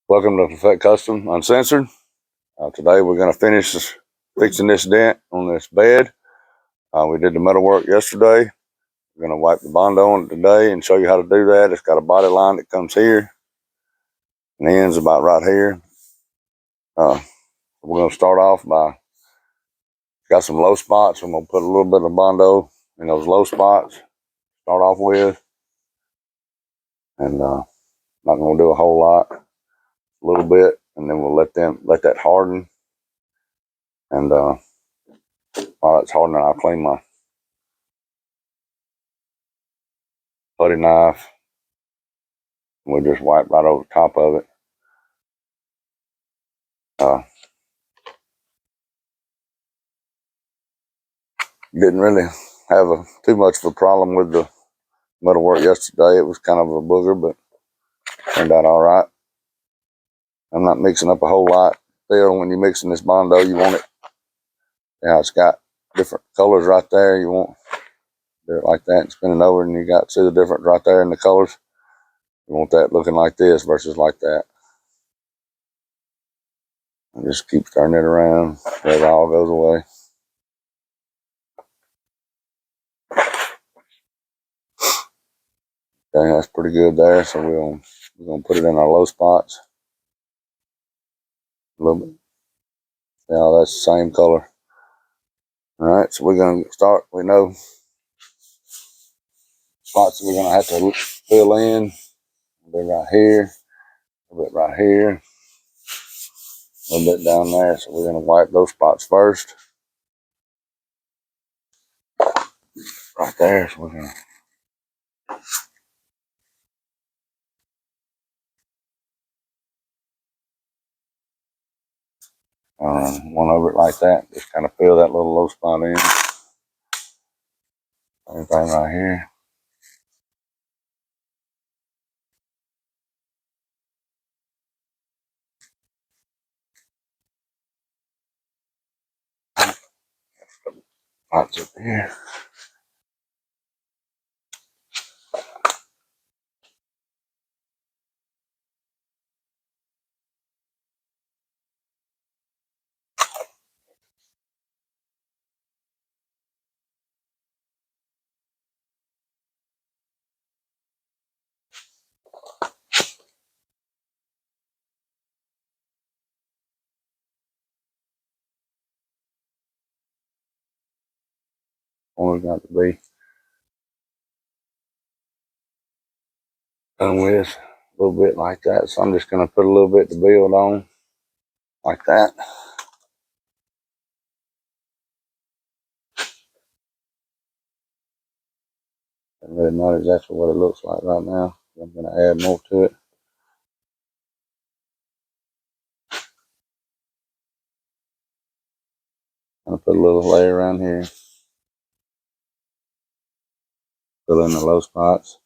Welcome to Perfect Custom Uncensored. Today we're going to finish fixing this dent on this bed. We did the metal work yesterday. We're going to wipe the bondo on it today and show you how to do that. It's got a body line that comes here and ends about right here. We're going to start off by, got some low spots. I'm going to put a little bit of bondo in those low spots, start off with. And not going to do a whole lot, a little bit, and then we'll let that harden. And while it's hardening, I'll clean my putty knife. We'll just wipe right over the top of it. Didn't really have too much of a problem with the metal work yesterday. It was kind of a booger, but turned out all right. I'm not mixing up a whole lot. Still, when you're mixing this bondo, you want it, it's got different colors right there. You want to do it like that and spin it over, and you got see the difference right there in the colors. You want that looking like this versus like that. And just keep turning it around so it all goes away. Okay, that's pretty good there. So we're gonna put it in our low spots a little bit. Yeah, that's the same color. All right, so we're gonna start. We know spots that we're gonna have to fill in. A bit right here, a bit right here, a little bit down there. So we're gonna wipe those spots first. Right there. So we're gonna one over it like that. Just kind of fill that little low spot in. Same thing right here. Spots up here. Only got to be done with a little bit like that. So I'm just gonna put a little bit to build on, like that. Doesn't really matter exactly what it looks like right now. I'm gonna add more to it. I'm gonna put a little layer around here. Fill in the low spots.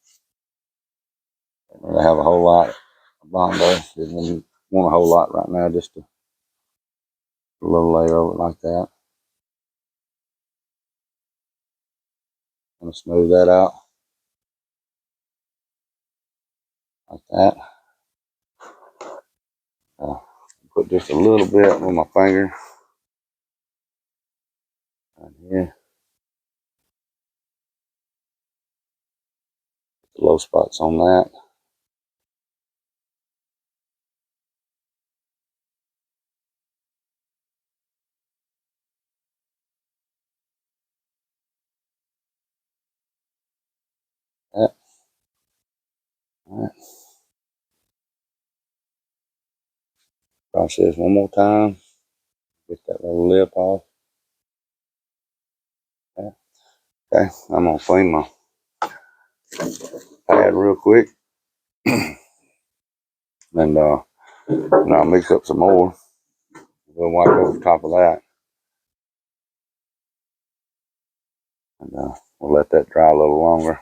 Don't really have a whole lot of bondo. Didn't want a whole lot right now, just a little layer over it like that. I'm gonna smooth that out like that. Put just a little bit with my finger right here. The low spots on that. That. All right. Process one more time. Get that little lip off. Okay, I'm gonna clean my pad real quick, and I'll mix up some more. We'll wipe over the top of that, and we'll let that dry a little longer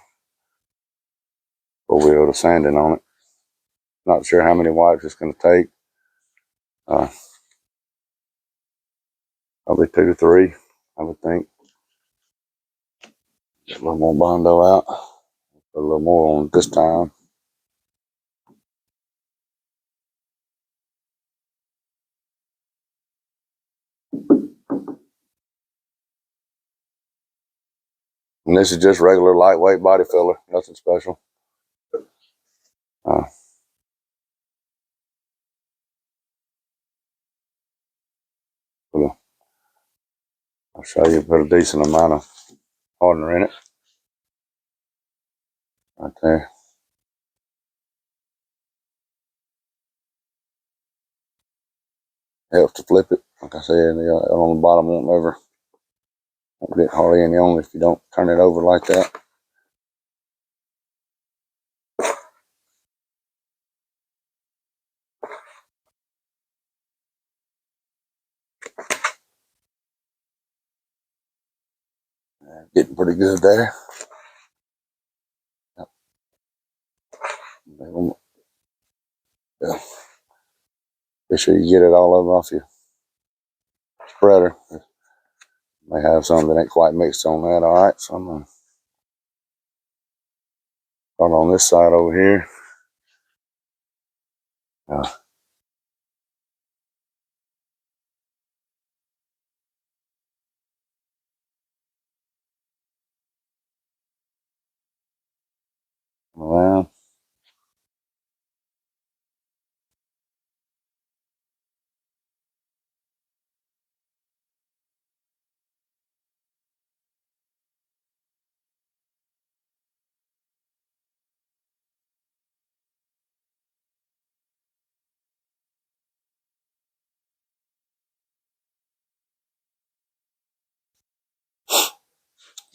before we'll go to sanding on it. Not sure how many wipes it's going to take. Probably 2 to 3, I would think. Get a little more bondo out. Put a little more on this time. And this is just regular lightweight body filler, nothing special. I'll show you, put a decent amount of hardener in it. Right there. Helps to flip it. Like I said, on the bottom won't get hardly any on if you don't turn it over like that. Getting pretty good there. Yeah. Be sure you get it all over off your spreader. May have some that ain't quite mixed on that. All right, so I'm gonna start on this side over here. Around.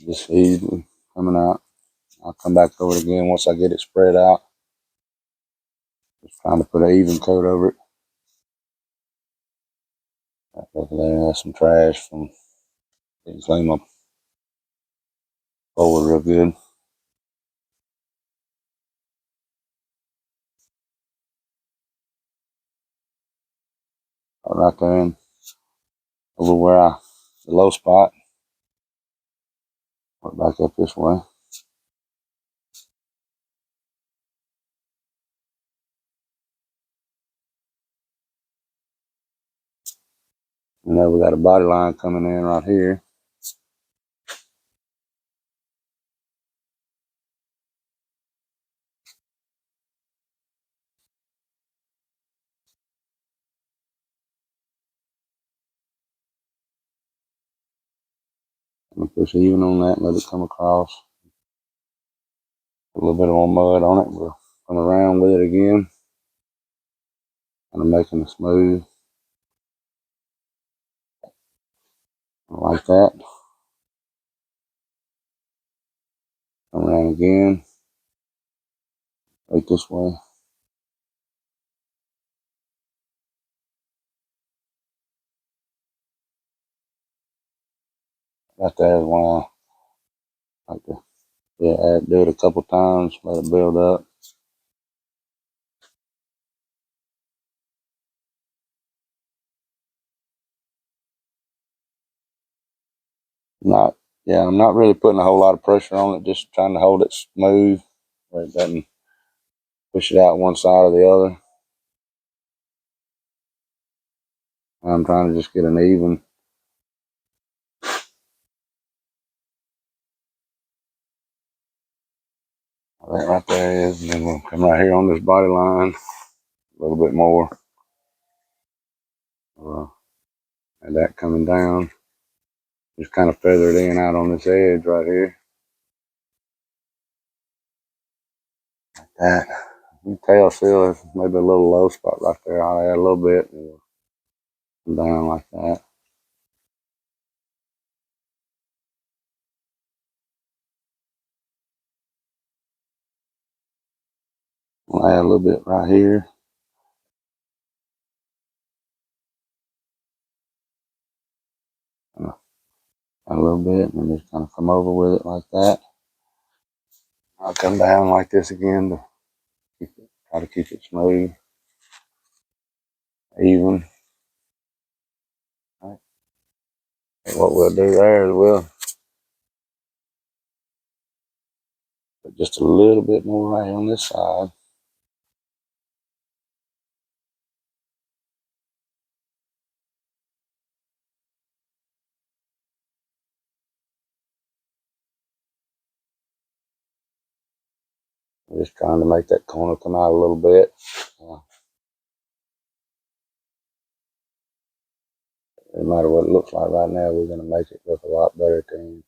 Just easily coming out. I'll come back over it again once I get it spread out. Just trying to put an even coat over it. Over there, that's some trash from didn't clean my bowl real good. Right there in over where the low spot. Work back up this way. And then we got a body line coming in right here. I'm gonna push even on that and let it come across. A little bit more mud on it. We'll come around with it again. And I'm making it smooth. Like that. Come around again. Right this way. Right there is one I like to do it a couple times, let it build up. I'm not really putting a whole lot of pressure on it, just trying to hold it smooth where it doesn't push it out one side or the other. I'm trying to just get an even. That right there is, and then we'll come right here on this body line a little bit more. And that coming down, just kind of feather it in out on this edge right here. Like that. You can tell still there's maybe a little low spot right there. I'll add a little bit and come down like that. I'll add a little bit right here. A little bit, and then just kind of come over with it like that. I'll come down like this again to try to keep it smooth, even. Right. And what we'll do there is we'll put just a little bit more right on this side. Just trying to make that corner come out a little bit. No matter what it looks like right now, we're going to make it look a lot better at the end.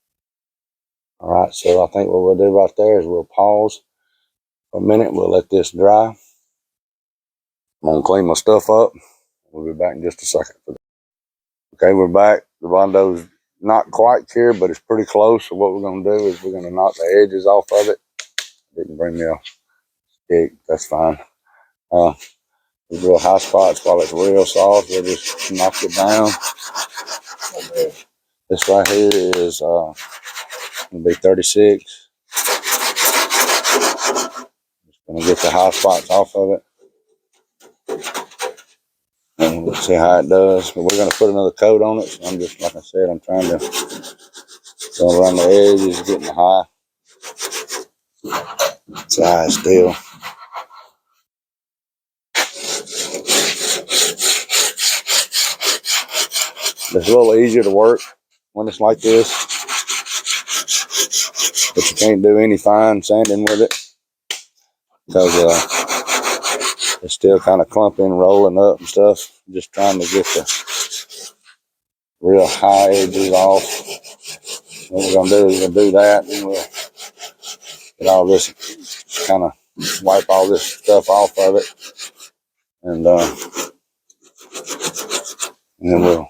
All right, so I think what we'll do right there is we'll pause for a minute. We'll let this dry. I'm going to clean my stuff up. We'll be back in just a second. Okay, we're back. The bondo's not quite cured, but it's pretty close. So what we're going to do is we're going to knock the edges off of it. Didn't bring me a stick. That's fine. The real high spots while it's real soft, we'll just knock it down. This right here is going to be 36. Just going to get the high spots off of it. And we'll see how it does. But we're going to put another coat on it. So I'm just, like I said, I'm trying to go around the edges, getting the high side still. It's a little easier to work when it's like this, but you can't do any fine sanding with it because it's still kind of clumping, rolling up and stuff. Just trying to get the real high edges off. What we're gonna do is we'll do that, and we'll get all this, kind of wipe all this stuff off of it, and then we'll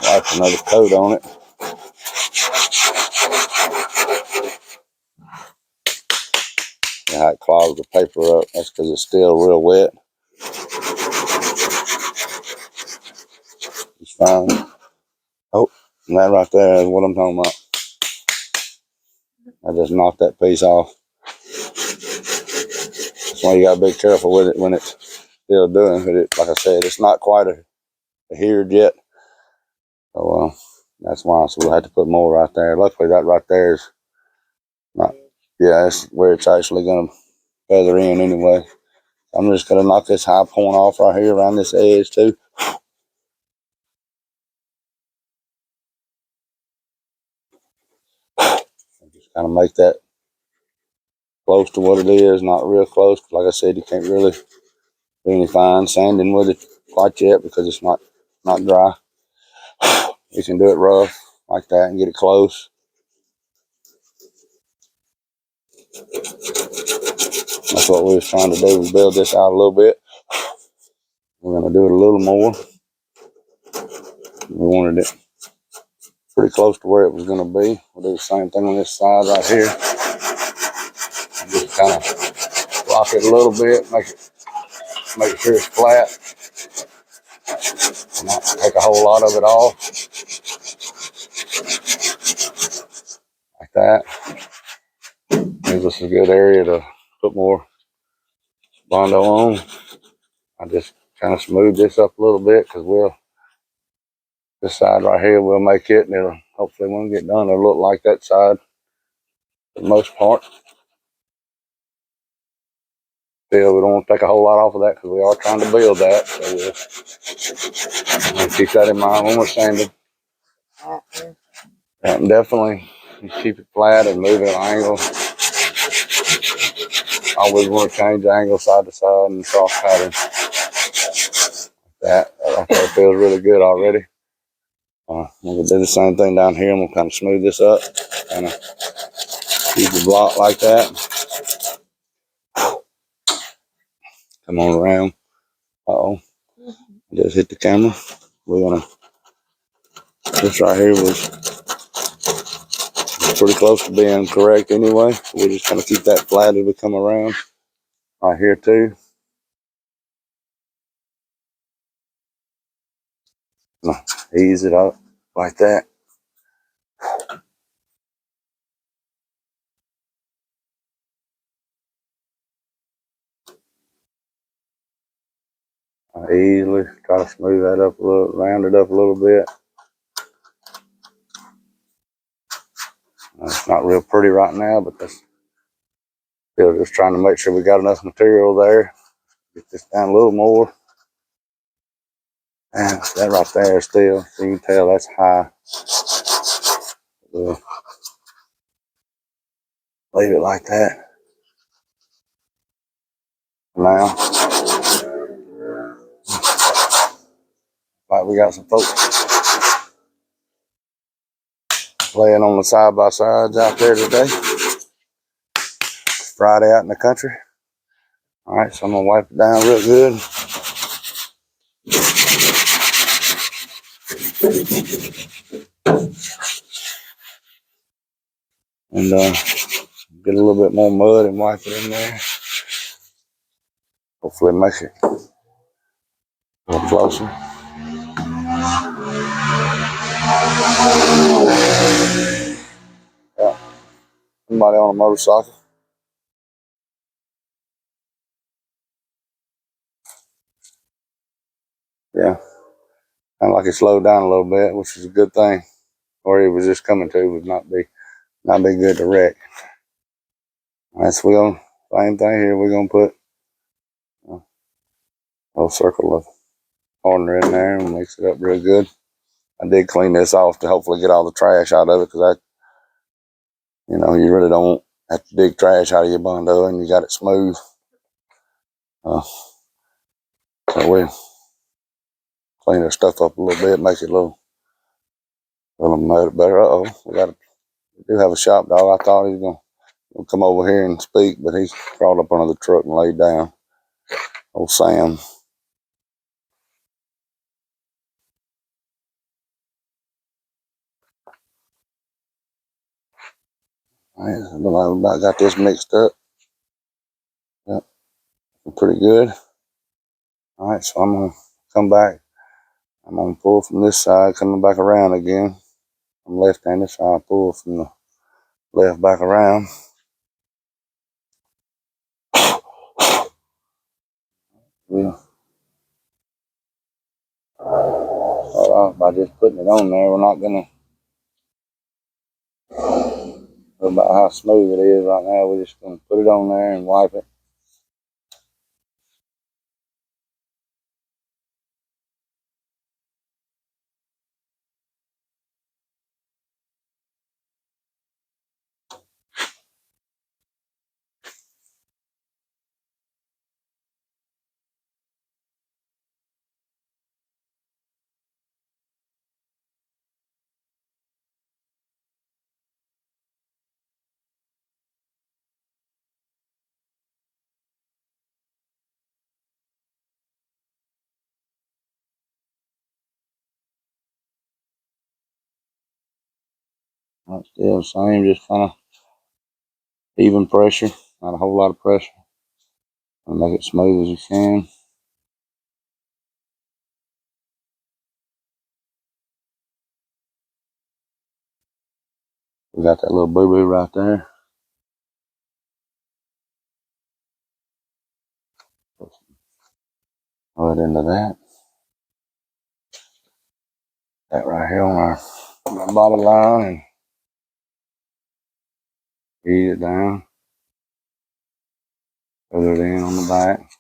wipe another coat on it. And how it clogs the paper up. That's because it's still real wet. It's fine. Oh, and that right there is what I'm talking about. I just knocked that piece off. That's why you gotta be careful with it when it's still doing it. Like I said, it's not quite adhered yet. So that's why. So we'll have to put more right there. Luckily, that right there is not. Yeah, that's where it's actually gonna feather in anyway. I'm just gonna knock this high point off right here around this edge too. Just kind of make that close to what it is, not real close. Like I said, you can't really do any fine sanding with it quite yet because it's not dry. You can do it rough like that and get it close. That's what we was trying to do, was build this out a little bit. We're gonna do it a little more. We wanted it pretty close to where it was gonna be. We'll do the same thing on this side right here. Just kind of rock it a little bit, make sure it's flat. Not take a whole lot of it off. Like that. Gives us a good area to put more bondo on. I just kind of smooth this up a little bit because this side right here we'll make it, and it'll hopefully when we get done it'll look like that side for the most part. Still, we don't want to take a whole lot off of that because we are trying to build that. So we'll keep that in mind when we're sanding. And definitely keep it flat and move it at an angle. Always want to change the angle side to side and cross pattern. That right there feels really good already. We'll do the same thing down here, and we'll kind of smooth this up, kind of keep the block like that. Come on around. Just hit the camera. We're gonna. This right here was pretty close to being correct anyway. We're just gonna keep that flat as we come around. Right here too. Ease it up like that. Easily try to smooth that up a little, round it up a little bit. It's not real pretty right now, but that's still just trying to make sure we got enough material there. Get this down a little more. And that right there still, so you can tell that's high. leave it like that. Now, like we got some folks playing on the side-by-sides out there today. Friday out in the country. All right, so I'm gonna wipe it down real good. And get a little bit more mud and wipe it in there. Hopefully make it a little closer. Yeah. Somebody on a motorcycle. Yeah. Kind of like it slowed down a little bit, which is a good thing. Where he was just coming to would not be good to wreck. All right, so we're gonna same thing here. We're gonna put a little circle of hardener in there and mix it up real good. I did clean this off to hopefully get all the trash out of it, because you really don't have to dig trash out of your bondo, and you got it smooth. So we clean our stuff up a little bit, make it a little better. We do have a shop dog. I thought he was gonna come over here and speak, but he crawled up under the truck and laid down. Old Sam. All right, I about got this mixed up. Yep, pretty good. All right, so I'm gonna come back. I'm gonna pull from this side, coming back around again. I'm left-handed, so I'll pull from the left back around. Yeah. Start off by just putting it on there. We're not gonna know about how smooth it is right now. We're just gonna put it on there and wipe it. Right, still the same, just kind of even pressure, not a whole lot of pressure. And make it smooth as you can. We got that little boo-boo right there. Put into that. That right here on our bottom line, and ease it down. Put it in on the back.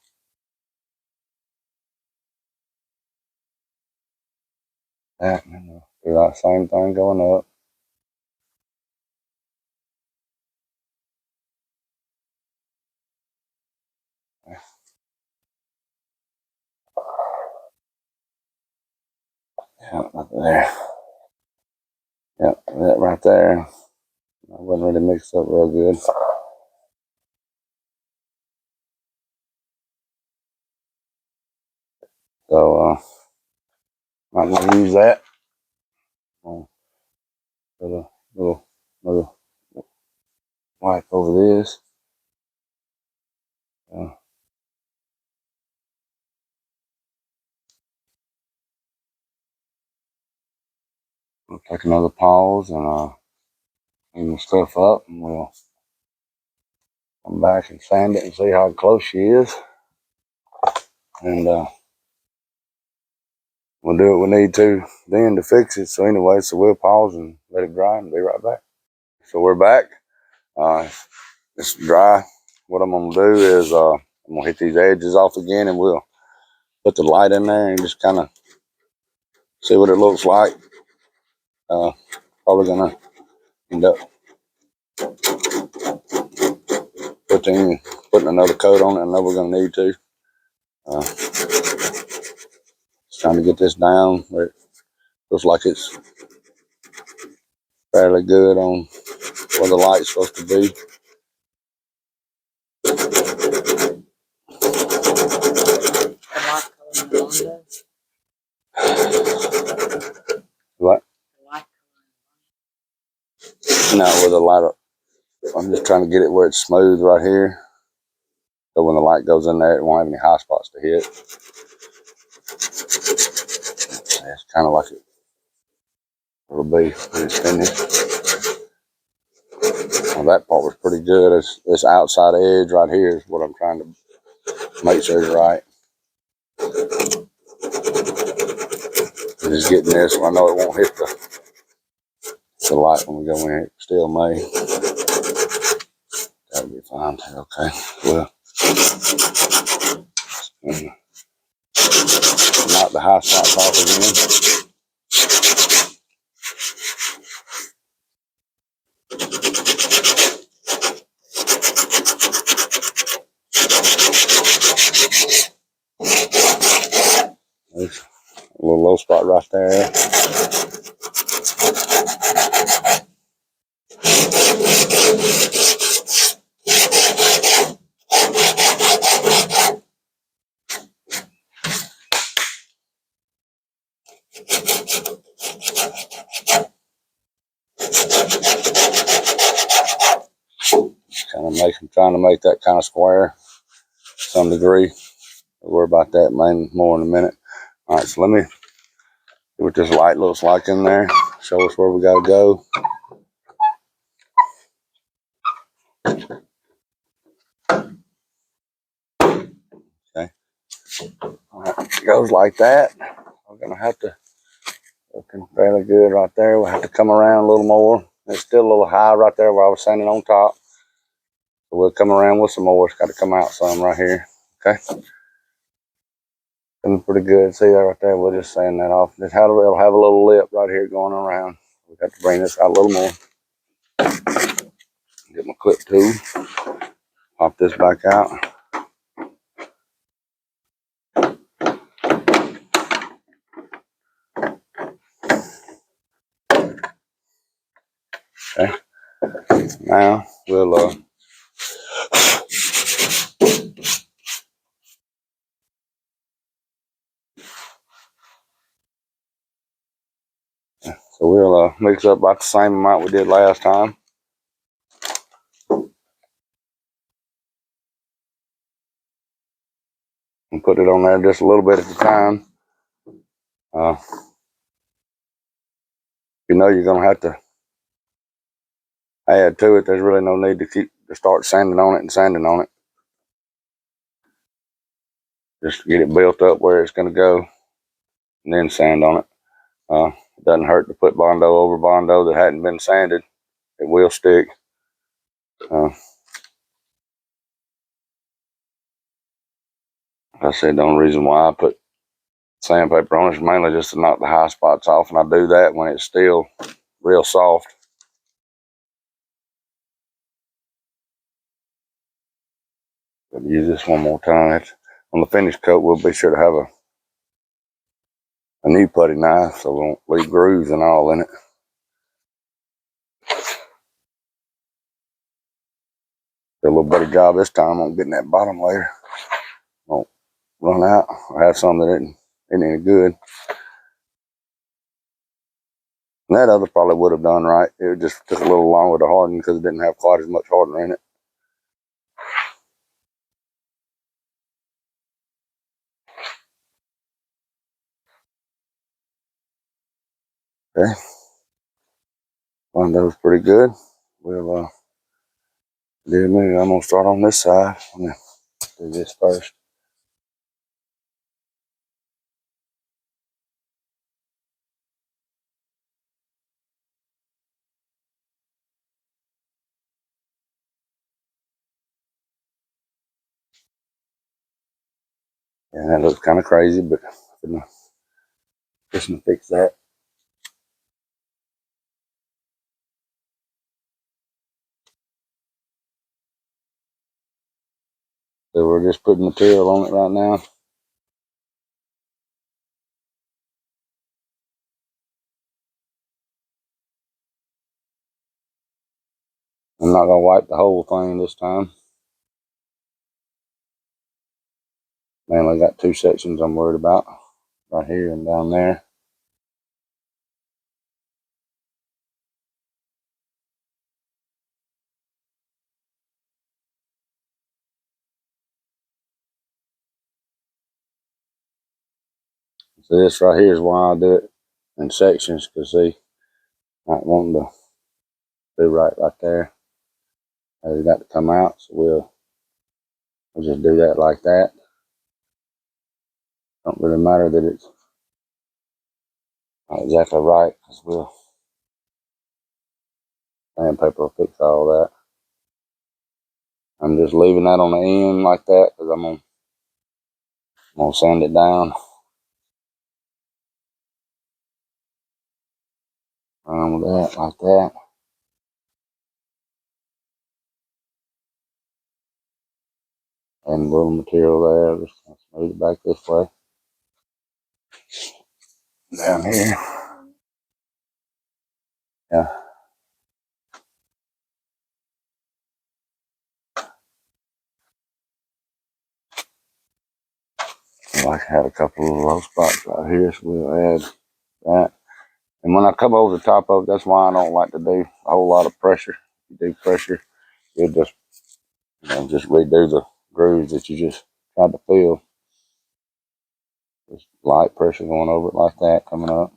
That, and do that same thing going up. Yeah, right there. Yep, that right there. I wasn't really mixed up real good. So I'm gonna use that. Put a little wipe over this. We'll take another pause and clean the stuff up, and we'll come back and sand it and see how close she is. And we'll do what we need to then to fix it. So anyway, so we'll pause and let it dry and be right back. So we're back. It's dry. What I'm gonna do is I'm gonna hit these edges off again, and we'll put the light in there and just kind of see what it looks like. Probably gonna end up painting, putting another coat on it. I know we're going to need to. Just trying to get this down where it looks like it's fairly good on where the light's supposed to be. What? No, with a light up. I'm just trying to get it where it's smooth right here. So when the light goes in there, it won't have any high spots to hit. It's kind of like it'll be when it's finished. Well, that part was pretty good. This outside edge right here is what I'm trying to make sure is right. Just getting this, so I know it won't hit the light when we go in here. It still may. That'll be fine. Okay. Well, knock the high spots off again. There's a little low spot right there. I'm trying to make that kind of square to some degree. We'll worry about that more in a minute. All right, so let me see what this light looks like in there. Show us where we got to go. Okay. All right, it goes like that. We're gonna have to looking fairly good right there. We'll have to come around a little more. It's still a little high right there where I was standing on top. So we'll come around with some more. It's got to come out some right here. Okay. Looking pretty good. See that right there? We'll just sand that off. It'll have a little lip right here going around. We got to bring this out a little more. Get my clip tool. Pop this back out. Okay. Now we'll mix up about the same amount we did last time. And put it on there just a little bit at a time. You know you're gonna have to add to it. There's really no need to start sanding on it and sanding on it. Just get it built up where it's gonna go, and then sand on it. It doesn't hurt to put bondo over bondo that hadn't been sanded. It will stick. Like I said, the only reason why I put sandpaper on it is mainly just to knock the high spots off, and I do that when it's still real soft. But use this one more time. On the finished coat, we'll be sure to have a new putty knife so we won't leave grooves and all in it. Do a little better job this time on getting that bottom layer. Won't run out or have some that isn't any good. And that other probably would have done right. It just took a little longer to harden because it didn't have quite as much hardener in it. Okay. One that was pretty good. We'll I'm gonna start on this side. I'm gonna do this first. And that looks kind of crazy, but I'm just gonna fix that. So we're just putting material on it right now. I'm not gonna wipe the whole thing this time. Mainly got two sections I'm worried about, right here and down there. So this right here is why I do it in sections, because see, not wanting to do right there. It's got to come out, so we'll just do that like that. Don't really matter that it's not exactly right, because sandpaper will fix all that. I'm just leaving that on the end like that, because I'm gonna sand it down. Around with that, like that. And a little material there, just smooth it back this way. Down here. Yeah. I like to have a couple of low spots right here, so we'll add that. And when I come over the top of it, that's why I don't like to do a whole lot of pressure. If you do pressure, you'll just, just redo the grooves that you just tried to fill. Just light pressure going over it like that, coming up.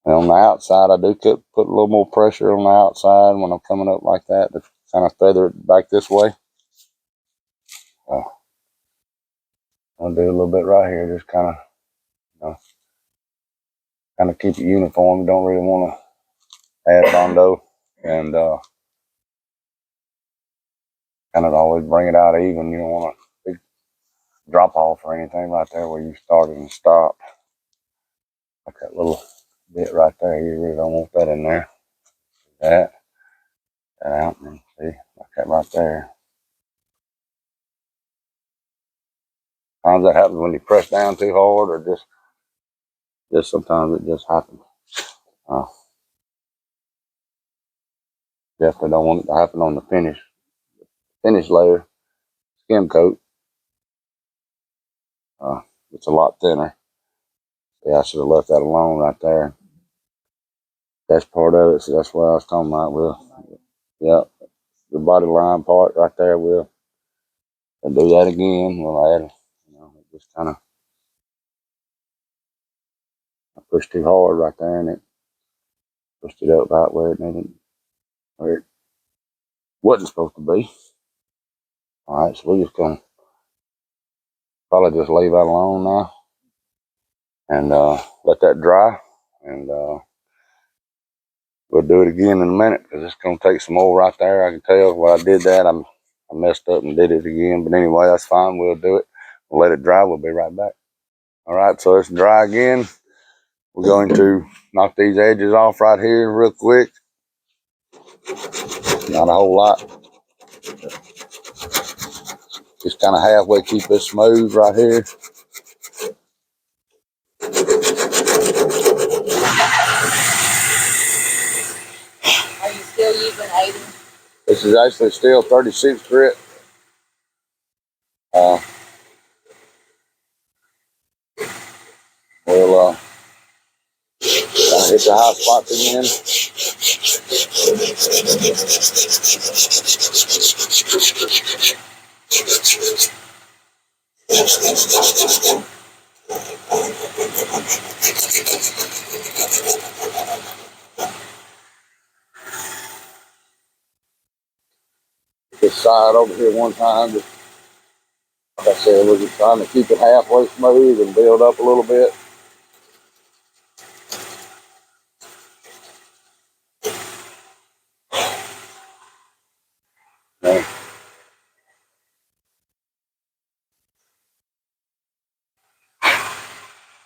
And on the outside, I do put a little more pressure on the outside when I'm coming up like that to kind of feather it back this way. I'll do a little bit right here, just kind of keep it uniform. You don't really want to add bondo, and kind of always bring it out even. You don't want a big drop off or anything right there where you started and stopped. Like that little bit right there, you really don't want that in there. That out, and see, like that right there. Sometimes that happens when you press down too hard, or just sometimes it just happens. Definitely don't want it to happen on the finish layer, skim coat. It's a lot thinner. Yeah, I should have left that alone right there. That's part of it, so that's what I was talking about. Yeah, the body line part right there, we'll do that again. We'll add, just kind of, I pushed too hard right there, and it pushed it up right where it wasn't supposed to be. All right, so we're just gonna probably just leave that alone now, and let that dry, and we'll do it again in a minute, because it's gonna take some more right there. I can tell when I did that, I messed up and did it again, but anyway, that's fine. We'll do it. We'll let it dry. We'll be right back. All right, so it's dry again. We're going to knock these edges off right here real quick. Not a whole lot. Just kind of halfway keep it smooth right here. Are you still using 80? This is actually still 36 grit. We'll kind of hit the high spots again. This side over here one time, just like I said, we're just trying to keep it halfway smooth and build up a little bit.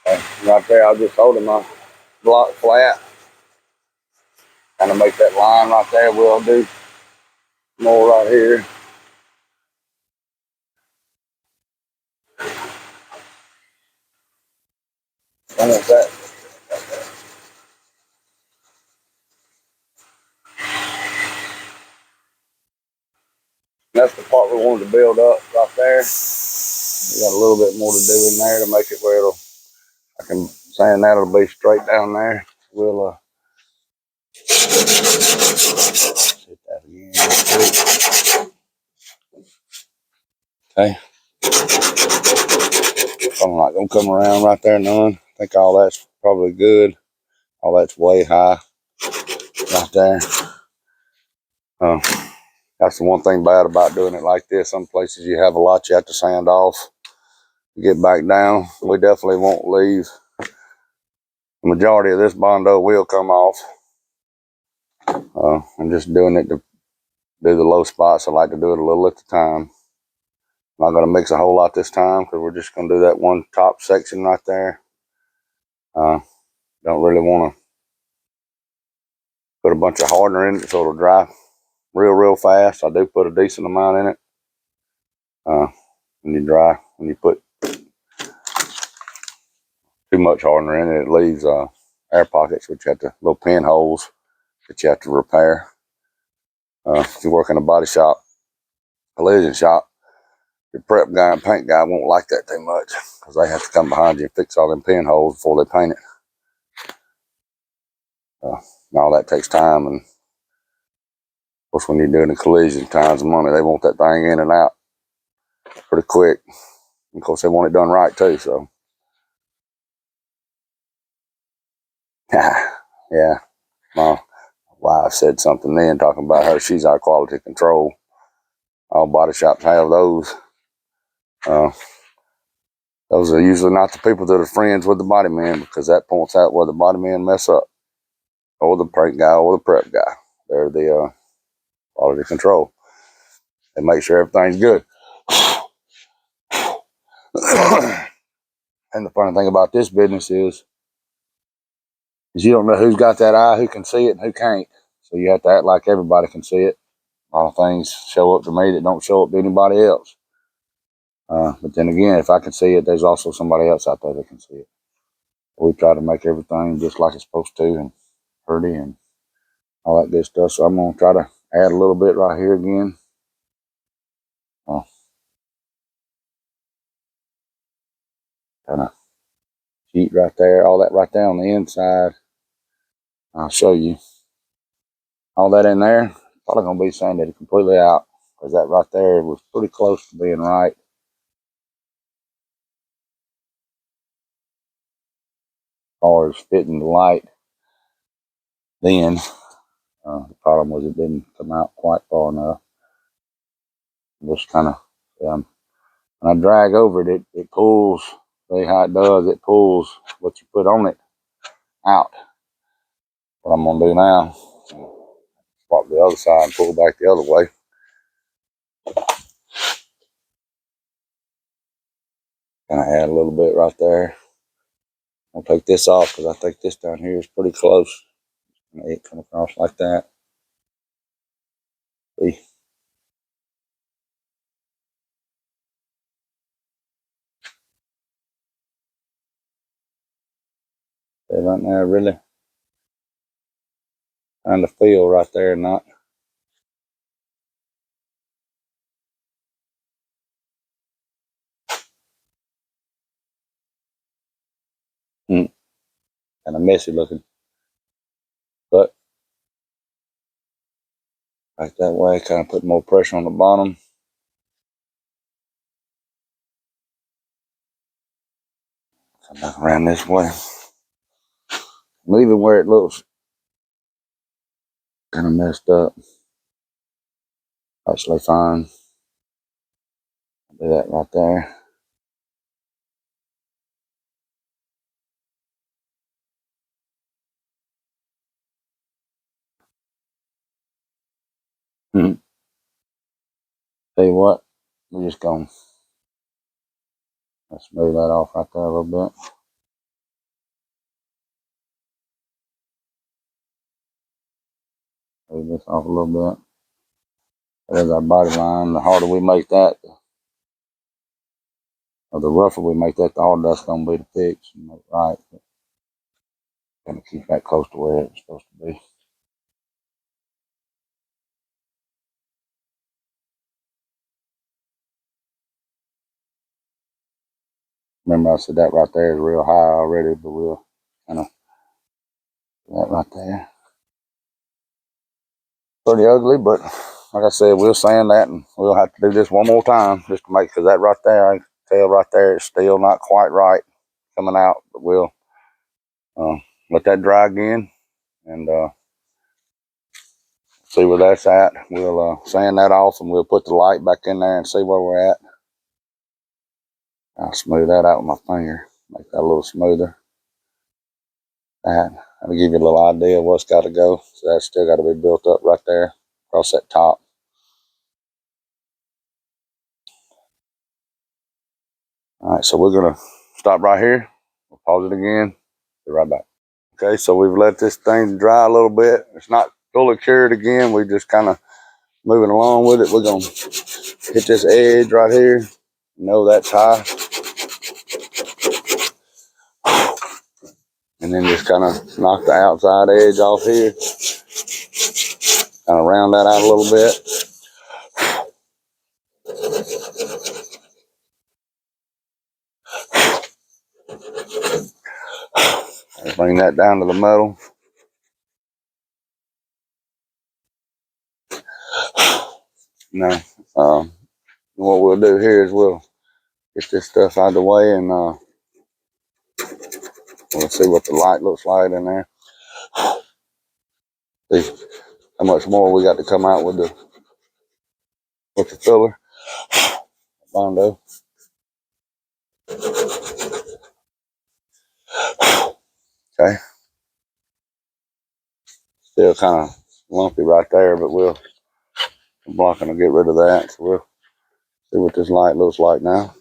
And right there, I'll just hold my block flat. Kind of make that line right there. We'll do more right here. I want that. That's the part we wanted to build up right there. We got a little bit more to do in there to make it where I can sand that. It'll be straight down there. We'll hit that again. Okay. I'm not gonna come around right there none. I think all that's probably good. All that's way high right there. That's the one thing bad about doing it like this. Some places you have a lot you have to sand off to get back down. We definitely won't leave. The majority of this bondo will come off. I'm just doing it to do the low spots. I like to do it a little at a time. I'm not going to mix a whole lot this time because we're just going to do that one top section right there. Don't really want to put a bunch of hardener in it so it'll dry real fast. I do put a decent amount in it. When you put too much hardener in it, it leaves air pockets, which you have to, little pinholes that you have to repair. If you work in a body shop, collision shop, your prep guy and paint guy won't like that too much because they have to come behind you and fix all them pinholes before they paint it. And all that takes time, and of course when you're doing a collision, times and money, they want that thing in and out pretty quick. And of course they want it done right too, so yeah. My wife said something then talking about her. She's our quality control. All body shops have those. Those are usually not the people that are friends with the body man, because that points out where the body men mess up, or the paint guy, or the prep guy. They're the quality control. They make sure everything's good. And the funny thing about this business is you don't know who's got that eye, who can see it, and who can't. So you have to act like everybody can see it. A lot of things show up to me that don't show up to anybody else. But then again, if I can see it, there's also somebody else out there that can see it. We try to make everything just like it's supposed to, and pretty, and all that good stuff. So I'm going to try to add a little bit right here again. Kind of sheet right there, all that right there on the inside. I'll show you. All that in there, probably going to be sanded completely out, because that right there was pretty close to being right. As far as fitting the light, then the problem was it didn't come out quite far enough. Just kind of, when I drag over it, it pulls. See how it does? It pulls what you put on it out. What I'm gonna do now, swap the other side and pull back the other way. Kind of add a little bit right there. I'll take this off because I think this down here is pretty close. It come across like that. See? See right there, really kind of feel right there, not. Kind of messy looking, but right that way, kind of put more pressure on the bottom. Come back around this way. Leaving where it looks kind of messed up. Actually fine. Do that right there. Tell you what, we're just going to smooth that off right there a little bit. Smooth this off a little bit. There's our body line. The harder we make that, or the rougher we make that, the harder that's going to be to fix and make right. But gotta keep that close to where it's supposed to be. Remember I said that right there is real high already, but we'll kind of that right there. Pretty ugly, but like I said, we'll sand that and we'll have to do this one more time just to make, because that right there, I can tell right there, it's still not quite right coming out, but we'll let that dry again and see where that's at. We'll sand that off and we'll put the light back in there and see where we're at. I'll smooth that out with my finger, make that a little smoother. That'll give you a little idea of what's got to go. So that's still got to be built up right there across that top. All right, so we're gonna stop right here. We'll pause it again. Be right back. Okay, so we've let this thing dry a little bit. It's not fully cured again. We just kind of moving along with it. We're gonna hit this edge right here. You know that's high. And then just kind of knock the outside edge off here. Kind of round that out a little bit. And bring that down to the metal. Now, what we'll do here is we'll get this stuff out of the way and we'll see what the light looks like in there. See how much more we got to come out with the filler. Bondo. Okay. Still kind of lumpy right there, but we'll blocking to get rid of that. So we'll see what this light looks like now.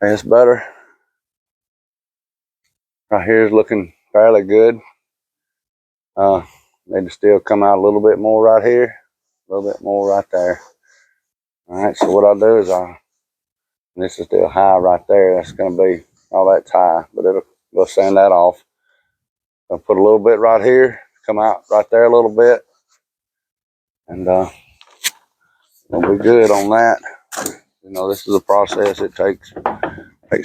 It's better. Right here is looking fairly good. Need to still come out a little bit more right here, a little bit more right there. All right, so what I'll do is this is still high right there. That's going to be, all that's high, but we'll sand that off. I'll put a little bit right here, come out right there a little bit, and we'll be good on that. You know, this is a process. It takes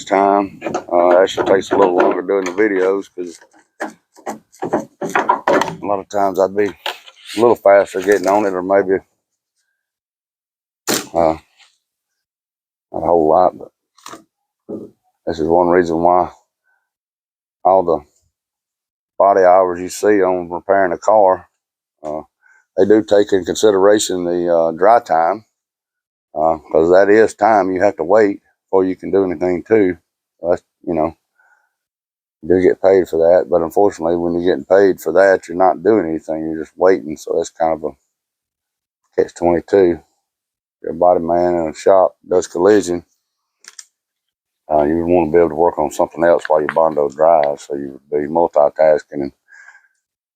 time. Actually takes a little longer doing the videos because a lot of times I'd be a little faster getting on it, or maybe not a whole lot, but this is one reason why all the body hours you see on repairing a car, they do take in consideration the dry time, because that is time you have to wait before you can do anything too. That's, you know, you do get paid for that, but unfortunately when you're getting paid for that, you're not doing anything, you're just waiting. So that's kind of a catch-22. You're a body man in a shop, does collision, you would want to be able to work on something else while your bondo dries, so you would be multitasking and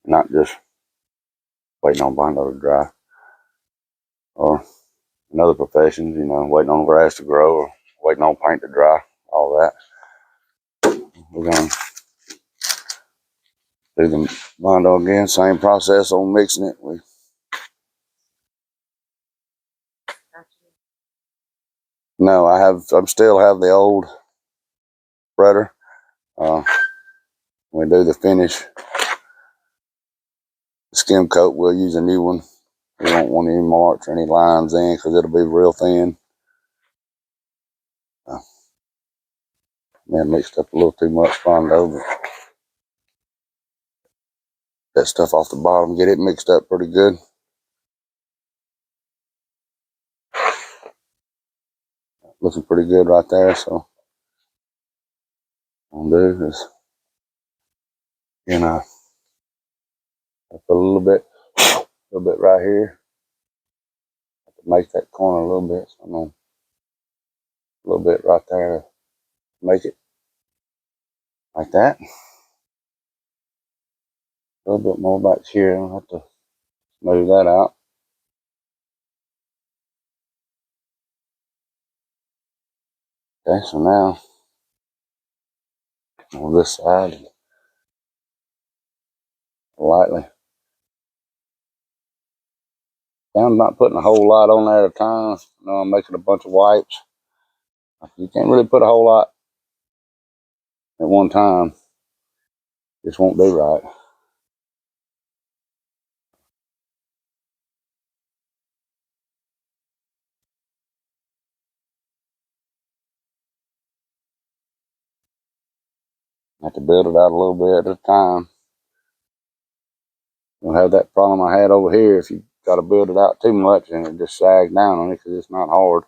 not just waiting on bondo to dry. Or in other professions, you know, waiting on grass to grow or waiting on paint to dry, all that. We're going to do the bondo again, same process on mixing it. No, I still have the old spreader. When we do the finish skim coat, we'll use a new one. We don't want any marks or any lines in because it'll be real thin. Man, mixed up a little too much bondo, but that stuff off the bottom, get it mixed up pretty good. Looking pretty good right there. So what I'm gonna do is, you know, I put a little bit right here to make that corner a little bit. So I'm gonna a little bit right there to make it. like that. A little bit more back here. I'll have to smooth that out. Okay, so now on this side, lightly. I'm not putting a whole lot on there at a time. I'm making a bunch of wipes. You can't really put a whole lot at one time. Just won't do right. I have to build it out a little bit at a time. You'll have that problem I had over here if you got to build it out too much and it just sags down on it because it's not hard.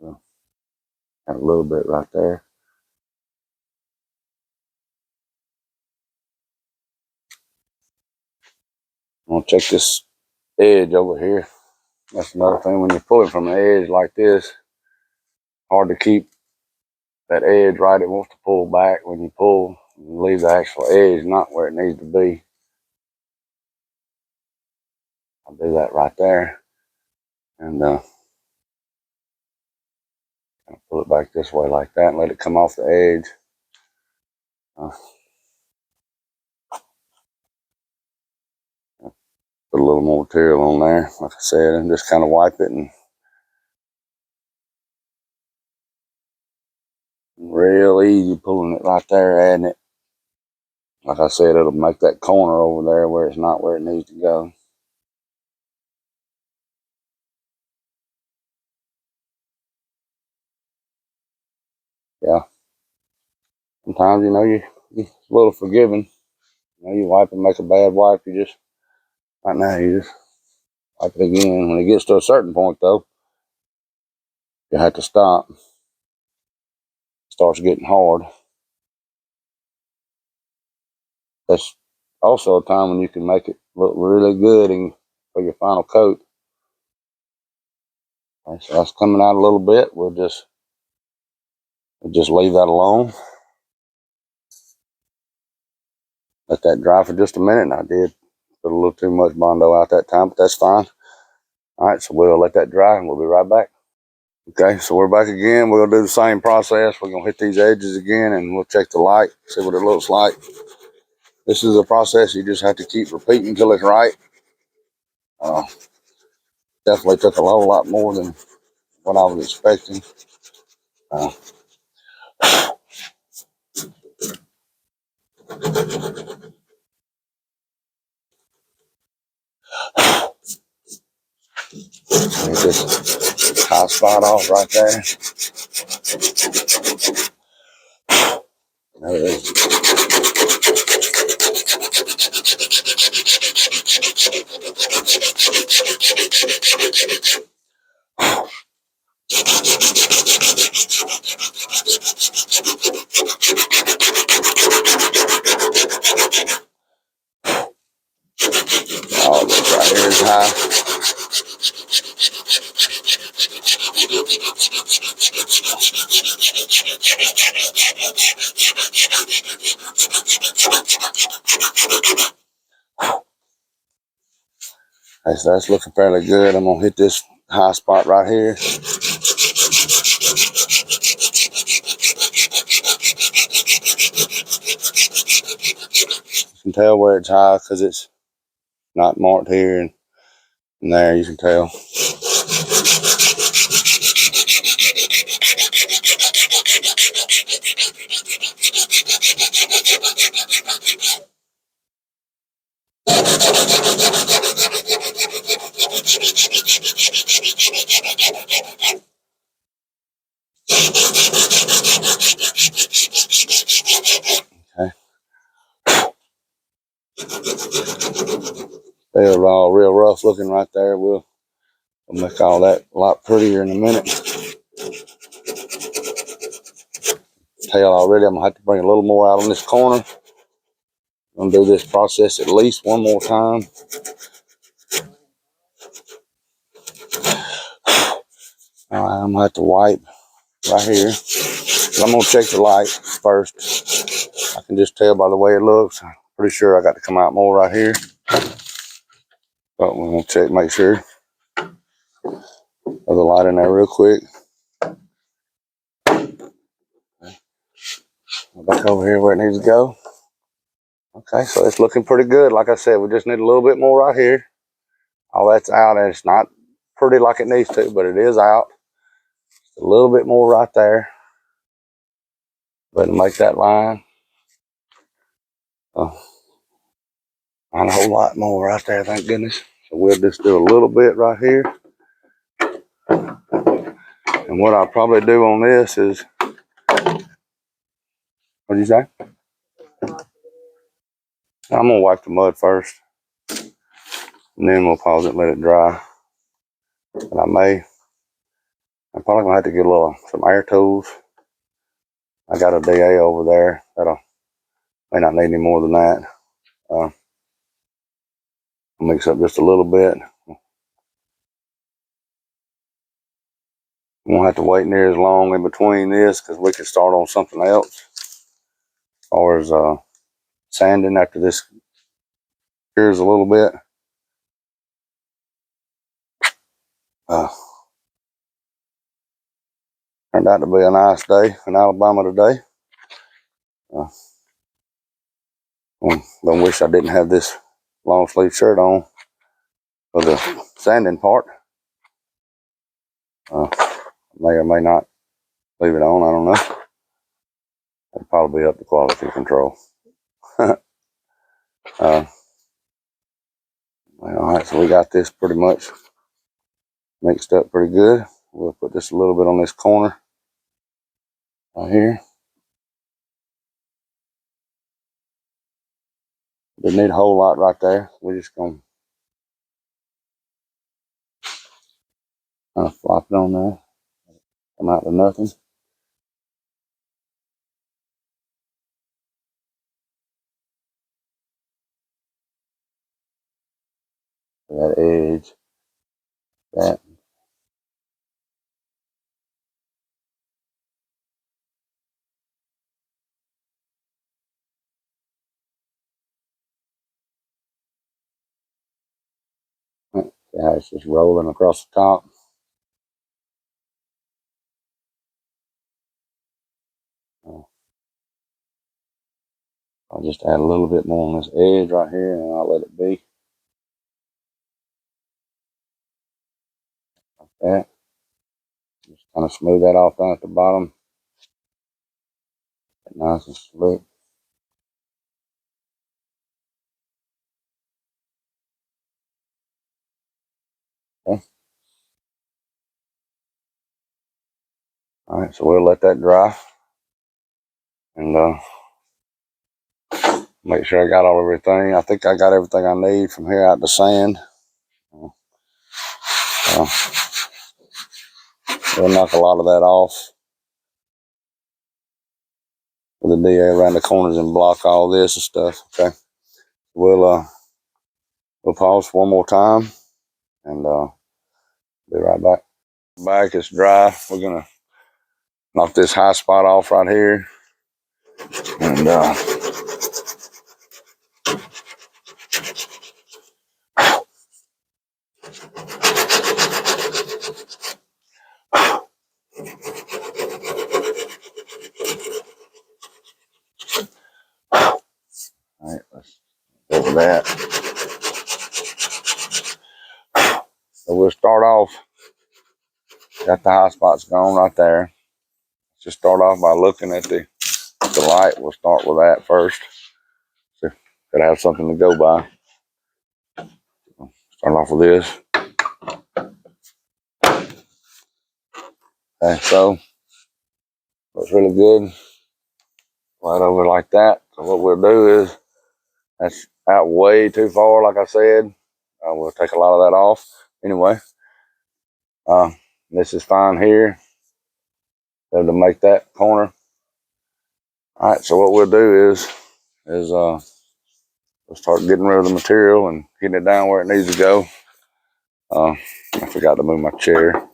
So, got a little bit right there. I'm going to check this edge over here. That's another thing when you're pulling from an edge like this. Hard to keep that edge right. It wants to pull back when you pull. You leave the actual edge not where it needs to be. I'll do that right there. And pull it back this way like that and let it come off the edge. Put a little more material on there, like I said, and just kind of wipe it and real easy pulling it right there, adding it. Like I said, it'll make that corner over there where it's not where it needs to go. Yeah. Sometimes, you're a little forgiving. You wipe and make a bad wipe, right now, you just wipe it again. When it gets to a certain point, though, you have to stop. It starts getting hard. That's also a time when you can make it look really good for your final coat. Okay, so that's coming out a little bit. We'll just leave that alone. Let that dry for just a minute. And I did put a little too much bondo out that time, but that's fine. All right, so we'll let that dry and we'll be right back. Okay, so we're back again. We're gonna do the same process. We're gonna hit these edges again and we'll check the light, see what it looks like. This is a process you just have to keep repeating until it's right. Definitely took a whole lot more than what I was expecting. Get this high spot off right there. There it is. Oh, this right here is high. Okay, so that's looking fairly good. I'm gonna hit this high spot right here. You can tell where it's high because it's not marked here and there. You can tell. Okay. They're all real rough looking right there. We'll make all that a lot prettier in a minute. Tell already I'm gonna have to bring a little more out on this corner. I'm gonna do this process at least one more time. All right, I'm gonna have to wipe right here. I'm gonna check the light first. I can just tell by the way it looks. I'm pretty sure I got to come out more right here. But we're gonna check, make sure. Throw the light in there real quick. Back over here where it needs to go. Okay, so it's looking pretty good. Like I said, we just need a little bit more right here. All that's out, and it's not pretty like it needs to, but it is out. Just a little bit more right there. But to make that line. Not a whole lot more right there, thank goodness. So we'll just do a little bit right here. And what I'll probably do on this is, what did you say? I'm gonna wipe the mud first, and then we'll pause it and let it dry. But I'm probably gonna have to get some air tools. I got a DA over there that'll may not need any more than that. I'll mix up just a little bit. We won't have to wait near as long in between this because we can start on something else. As far as sanding after this cures a little bit. Turned out to be a nice day in Alabama today. Don't wish I didn't have this long sleeve shirt on for the sanding part. May or may not leave it on, I don't know. It'll probably be up to quality control. Well, alright, so we got this pretty much mixed up pretty good. We'll put just a little bit on this corner right here. Didn't need a whole lot right there. We're just gonna kind of flop it on there. Come out to nothing. That edge, that. See how it's just rolling across the top. I'll just add a little bit more on this edge right here, and I'll let it be. Like that. Just kind of smooth that off down at the bottom. Get nice and slick. Okay. All right, so we'll let that dry. And make sure I got everything. I think I got everything I need from here out to sand. We'll knock a lot of that off with the DA around the corners and block all this and stuff. Okay. We'll pause one more time and be right back. Back, it's dry. We're gonna knock this high spot off right here. And all right, let's go with that. So we'll start off. Got the high spots gone right there. Just start off by looking at the light. We'll start with that first. So gotta have something to go by. Start off with this. Okay, so looks really good. Right over like that. So what we'll do is, that's out way too far, like I said. We'll take a lot of that off. Anyway, this is fine here. To make that corner. All right, so what we'll do is we'll start getting rid of the material and getting it down where it needs to go. I forgot to move my chair.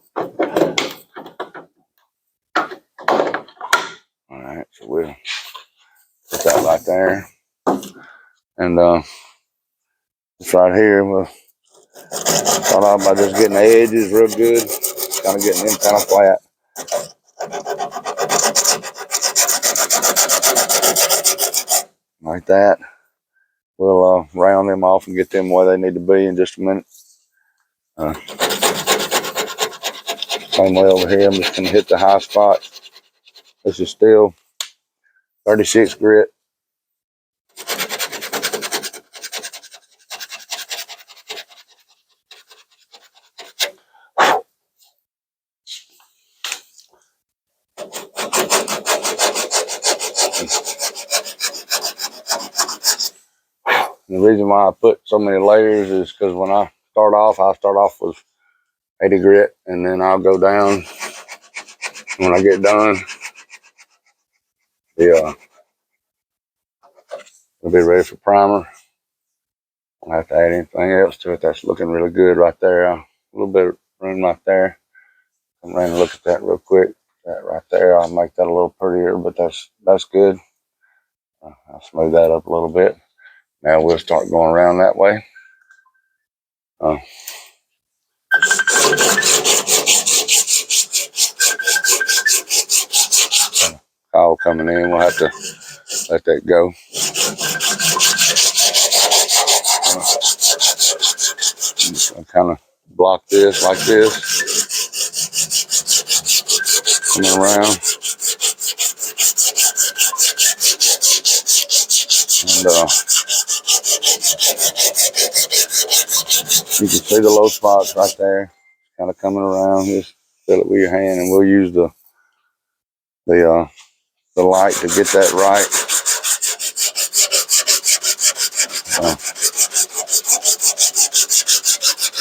there. And it's right here. We'll start off by just getting the edges real good, kind of getting them kind of flat. Like that. We'll round them off and get them where they need to be in just a minute. Same way over here, I'm just going to hit the high spot. This is still 36 grit. And the reason why I put so many layers is because when I start off with 80 grit, and then I'll go down. When I get done, it'll be ready for primer. I don't have to add anything else to it. That's looking really good right there. A little bit of room right there. Come around and look at that real quick. That right there, I'll make that a little prettier, but that's good. I'll smooth that up a little bit. Now we'll start going around that way. All coming in, we'll have to let that go. I'm just gonna kind of block this like this, coming around, and you can see the low spots right there, kind of coming around. Just fill it with your hand, and we'll use the light to get that right.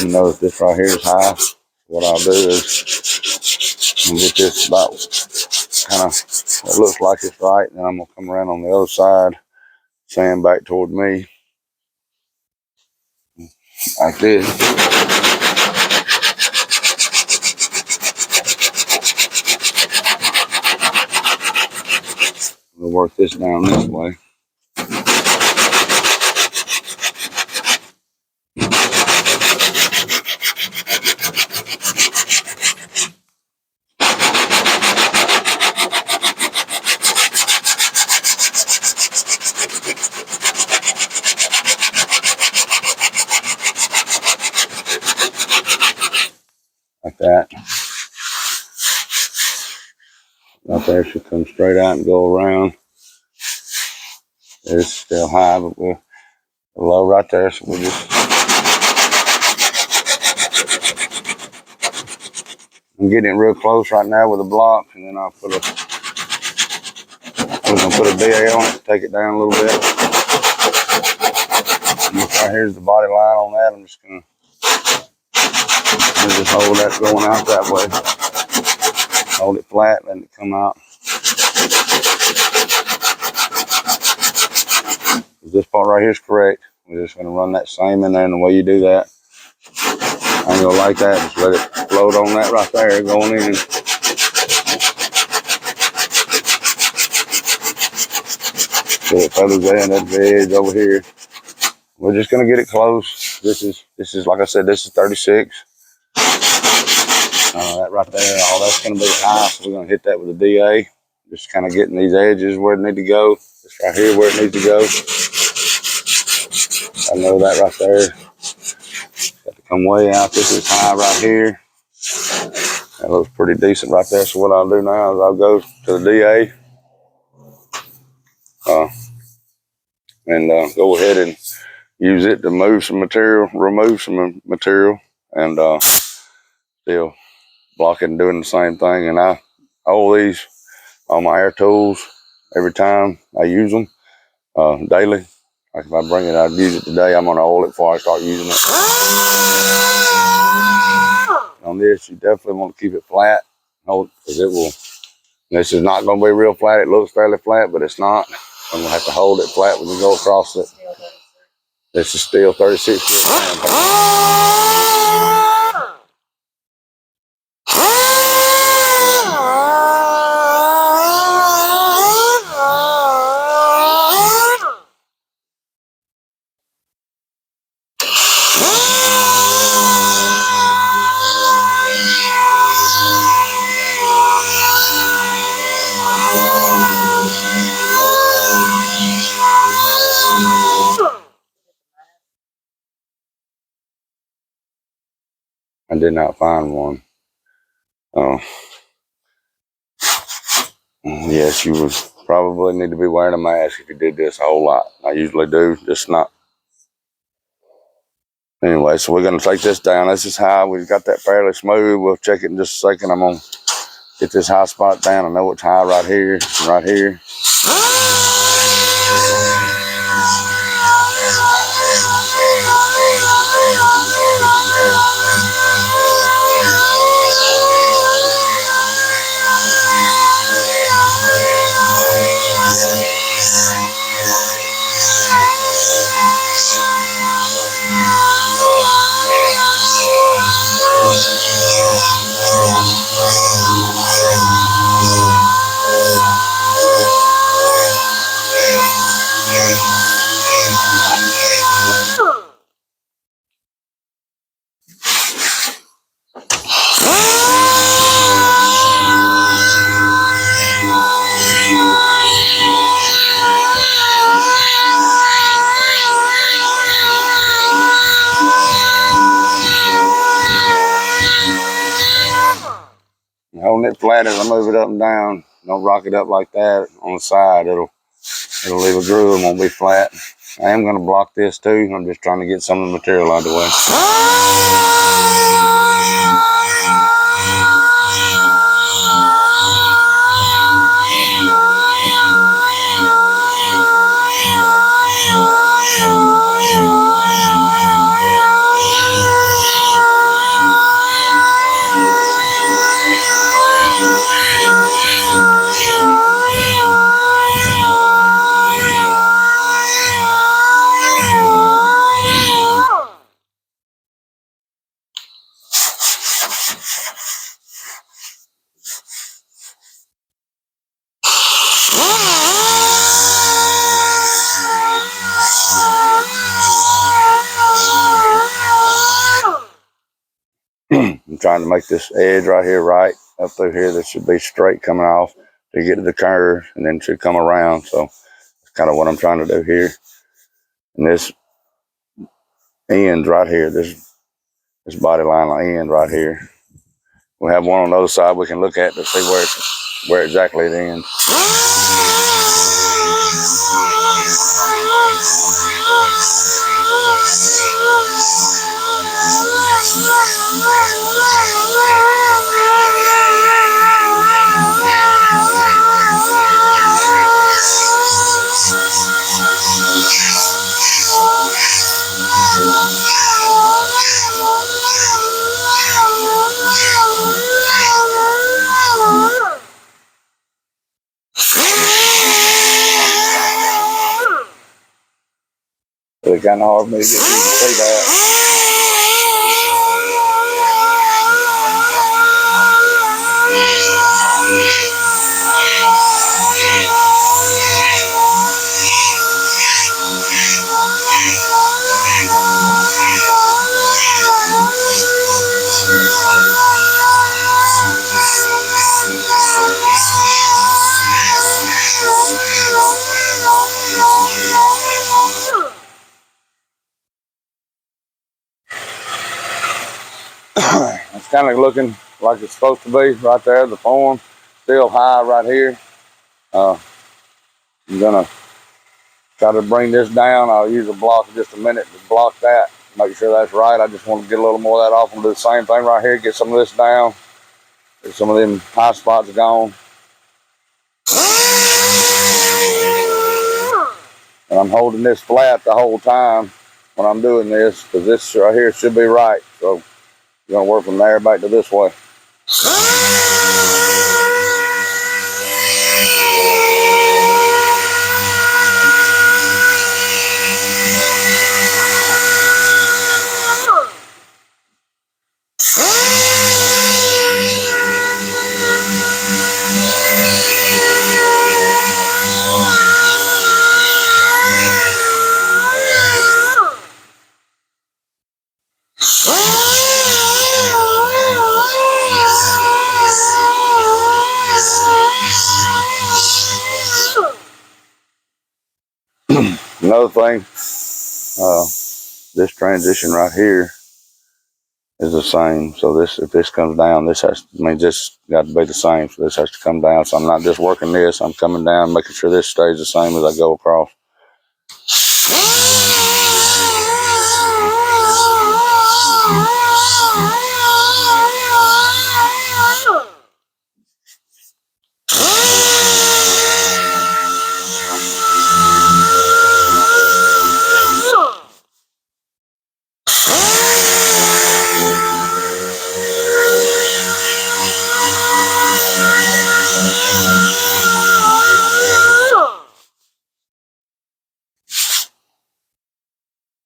You notice this right here is high. What I'll do is get this about kind of, it looks like it's right, and then I'm gonna come around on the other side, sand back toward me, like this. We'll work this down this way. Like that. Right there should come straight out and go around. It's still high, but we're low right there, so we'll just, I'm getting it real close right now with a block, and then I'll we're gonna put a DA on it, take it down a little bit. And this right here's the body line on that. I'm just gonna just hold that going out that way. Hold it flat, let it come out. This part right here is correct. We're just gonna run that same in there, and the way you do that, I ain't gonna like that. Just let it float on that right there, going in. So it feathers in, that's the edge over here. We're just gonna get it close. This is like I said, this is 36. That right there, all that's gonna be high, so we're gonna hit that with a DA. Just kind of getting these edges where it need to go. This right here where it needs to go. I know that right there. Got to come way out. This is high right here. That looks pretty decent right there. So what I'll do now is I'll go to the DA and go ahead and use it to move some material, remove some material, and still blocking and doing the same thing. And I oil these on my air tools every time I use them daily. Like if I bring it, I'd use it today. I'm gonna oil it before I start using it. On this, you definitely want to keep it flat, because it will. This is not going to be real flat. It looks fairly flat, but it's not. I'm gonna have to hold it flat when you go across it. This is still 36 grit. I did not find one. Yes, you would probably need to be wearing a mask if you did this a whole lot. I usually do, just not. Anyway, so we're going to take this down. This is high. We've got that fairly smooth. We'll check it in just a second. I'm going to get this high spot down. I know it's high right here and right here. Holding it flat as I move it up and down. Don't rock it up like that on the side. It'll leave a groove and won't be flat. I am going to block this too. I'm just trying to get some of the material out of the way. I'm trying to make this edge right here right up through here. This should be straight coming off to get to the curve, and then it should come around. So that's kind of what I'm trying to do here. And this end right here, this body line will end right here. We have one on the other side we can look at to see where exactly it ends. It's kind of hard for me to get you to see that. It's kind of looking like it's supposed to be right there. The form still high right here. I'm gonna try to bring this down. I'll use a block in just a minute to block that, make sure that's right. I just want to get a little more of that off and do the same thing right here. Get some of this down. Get some of them high spots gone. And I'm holding this flat the whole time when I'm doing this, because this right here should be right. So we're gonna work from there back to this way. Another thing, this transition right here, is the same. So this, if this comes down, this has, I mean, this got to be the same. So this has to come down. So I'm not just working this, I'm coming down, making sure this stays the same as I go across.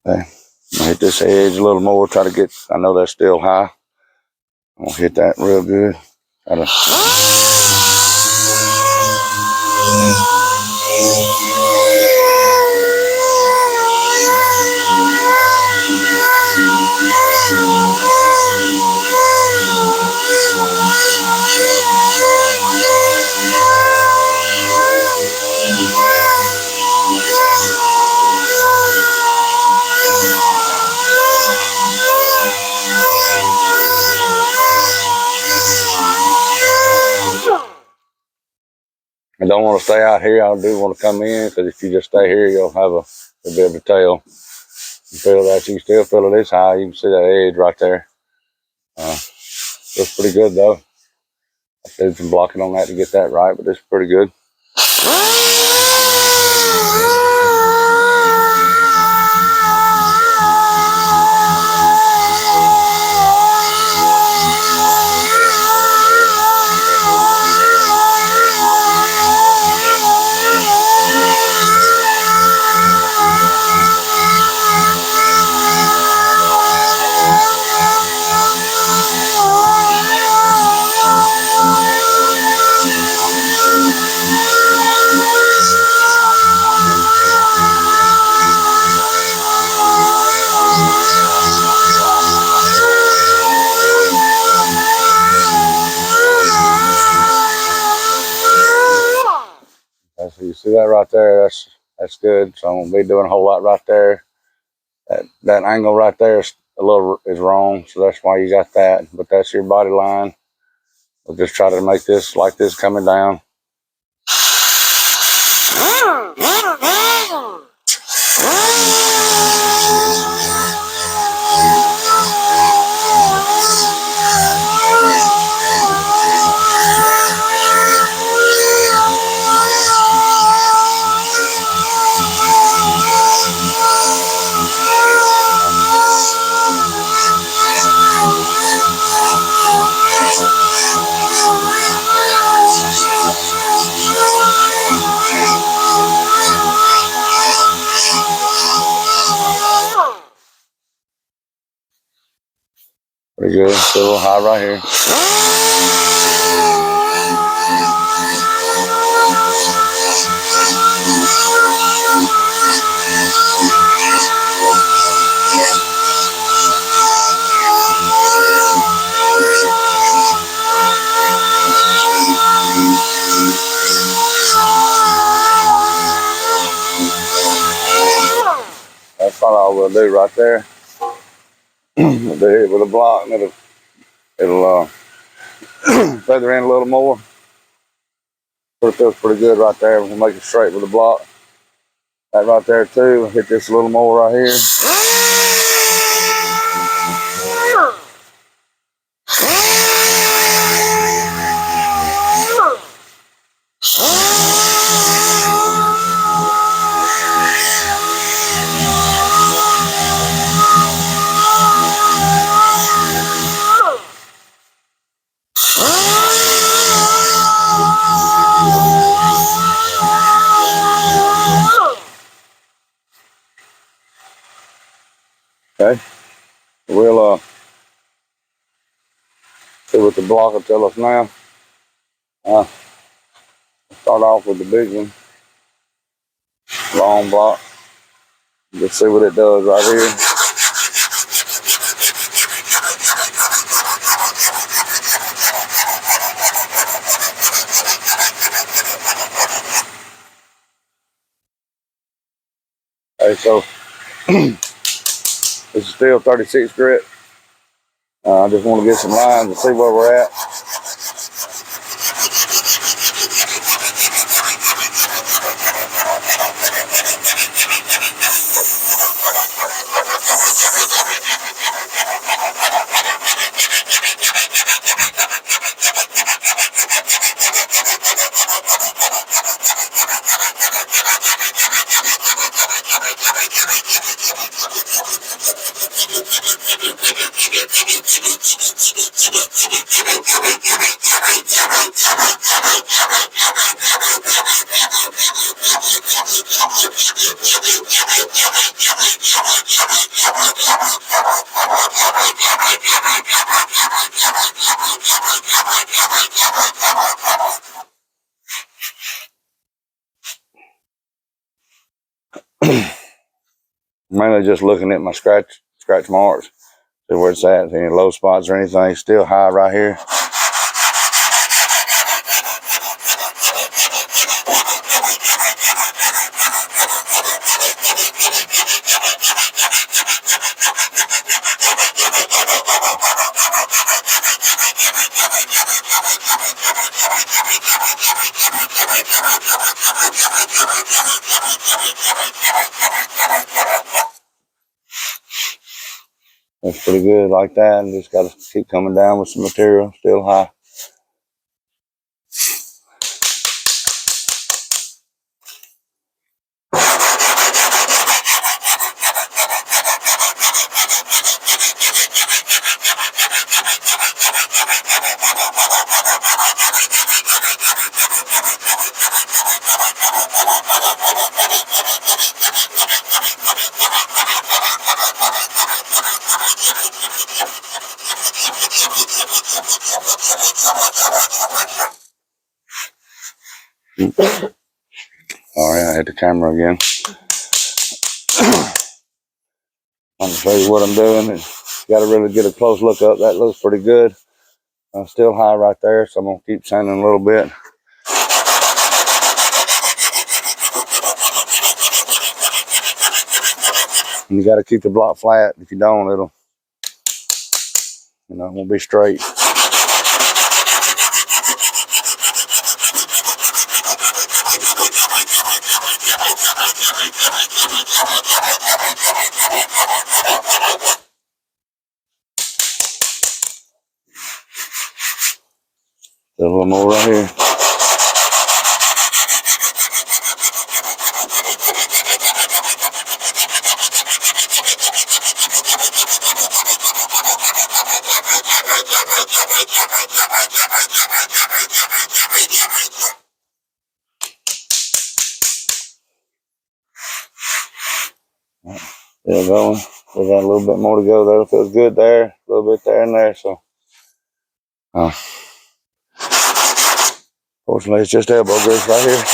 Okay. I'm gonna hit this edge a little more, try to get, I know that's still high. I'm gonna hit that real good. Try to, I don't want to stay out here. I do want to come in, because if you just stay here, you'll be able to tell. You feel that, you can still feel it is high. You can see that edge right there. Looks pretty good though. I did some blocking on that to get that right, but it's pretty good. So you see that right there, that's good. So I'm gonna be doing a whole lot right there. That angle right there is wrong, so that's why you got that. But that's your body line. We'll just try to make this like this coming down. Pretty good. Still a little high right here. That's probably all we'll do right there. We'll do it with a block, and it'll feather in a little more. But it feels pretty good right there. We'll make it straight with a block. That right there too. We'll hit this a little more right here. Okay. We'll see what the block will tell us now. Start off with the big one. Long block. Just see what it does right here. Okay, so this is still 36 grit. I just want to get some lines and see where we're at. Mainly just looking at my scratch marks, see where it's at, any low spots or anything. Still high right here. That's pretty good like that, and just got to keep coming down with some material, still high. All right, I hit the camera again. I'm gonna show you what I'm doing. Got to really get a close look up. That looks pretty good. Still high right there, so I'm gonna keep sanding a little bit. And you got to keep the block flat. If you don't, it won't be straight. There's a little more right here. Still going. We got a little bit more to go there. It feels good there. A little bit there and there. So, fortunately, it's just elbow grease right here.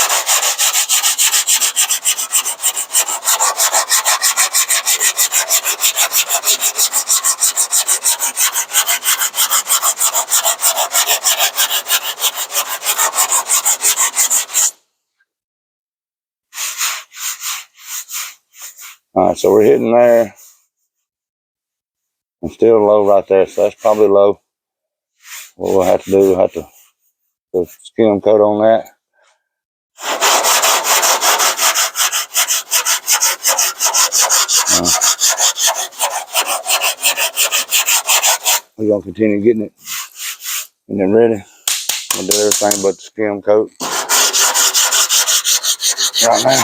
All right, so we're hitting there. And still low right there, so that's probably low. What we'll have to do, we'll have to put skim coat on that. We're going to continue getting it and then ready. We'll do everything but the skim coat right now.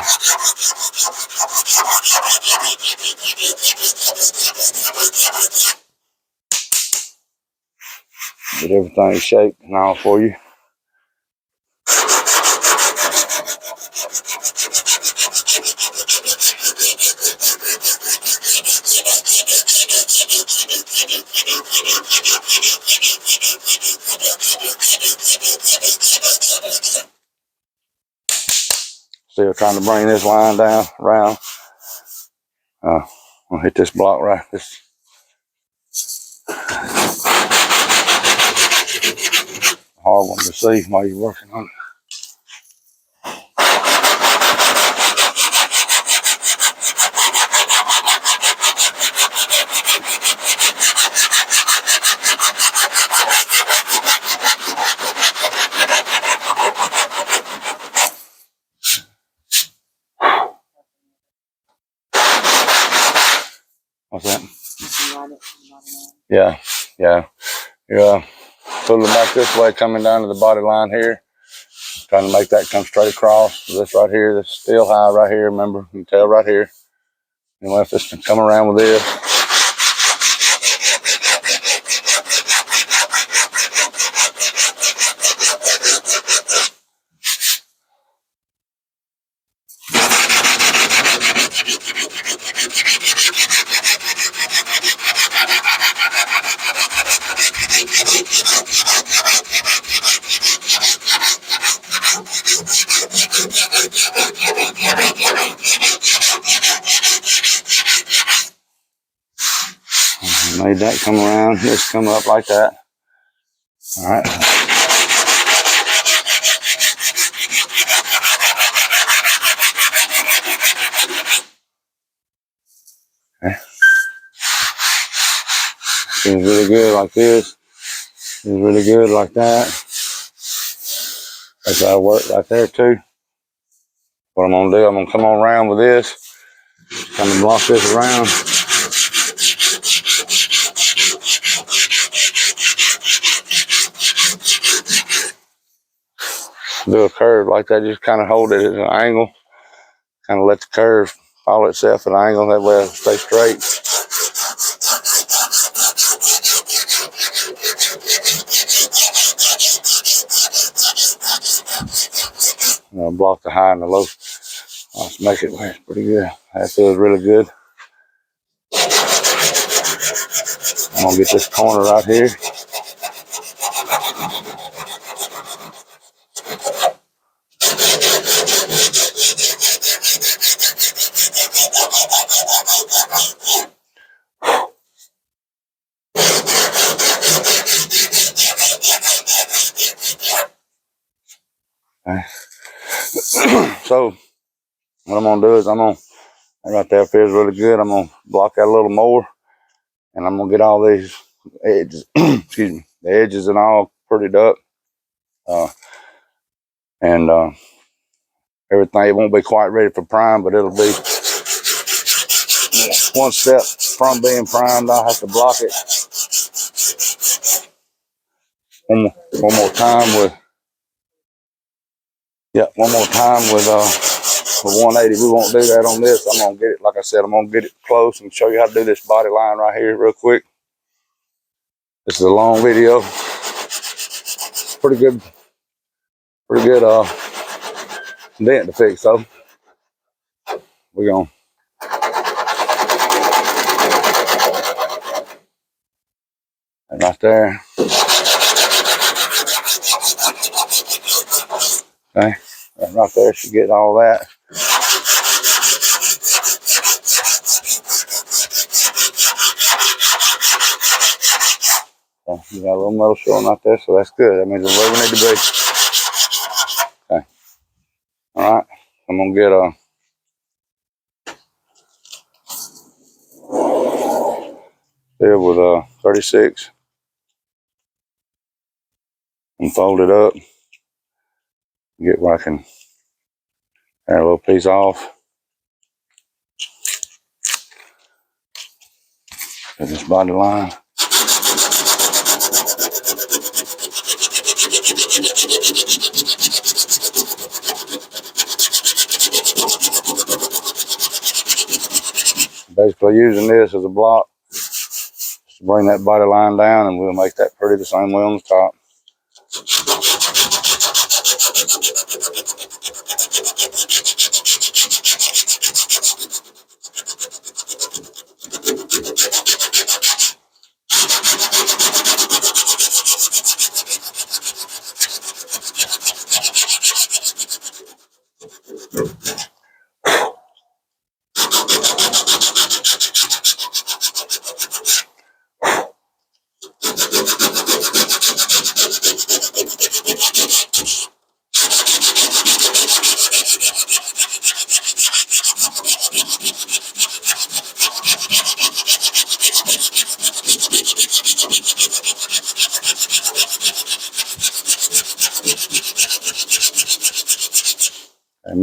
Get everything shaped and all for you. Still trying to bring this line down around. I'll hit this block right. This hard one to see while you're working on it. What's that? You line it, you line it up. Yeah, yeah. Yeah. Pull it back this way, coming down to the body line here. Trying to make that come straight across. This right here, that's still high right here. Remember, you can tell right here. And left this to come around with this. Made that come around. This come up like that. All right. Okay. Feels really good like this. Feels really good like that. That's how it works right there too. What I'm gonna do, I'm gonna come on around with this. Kind of block this around. Do a curve like that. Just kind of hold it at an angle. Kind of let the curve follow itself at an angle. That way it'll stay straight. Block the high and the low. Let's make it work pretty good. That feels really good. I'm gonna get this corner right here. Okay. So what I'm gonna do is right there feels really good. I'm gonna block that a little more, and I'm gonna get all these edges, excuse me, the edges and all prettied up, and everything. It won't be quite ready for prime, but it'll be one step from being primed. I'll have to block it one more time with, one more time with 180. We won't do that on this. I'm gonna get it, like I said, I'm gonna get it close and show you how to do this body line right here real quick. This is a long video. Pretty good dent to fix, so we're gonna right there. Okay, right there should get all that. So you got a little metal showing right there, so that's good. That means we're where we need to be. Okay. All right. I'm gonna get there with 36 and fold it up. Get where I can tear a little piece off. Get this body line. Basically using this as a block to bring that body line down, and we'll make that pretty the same way on the top.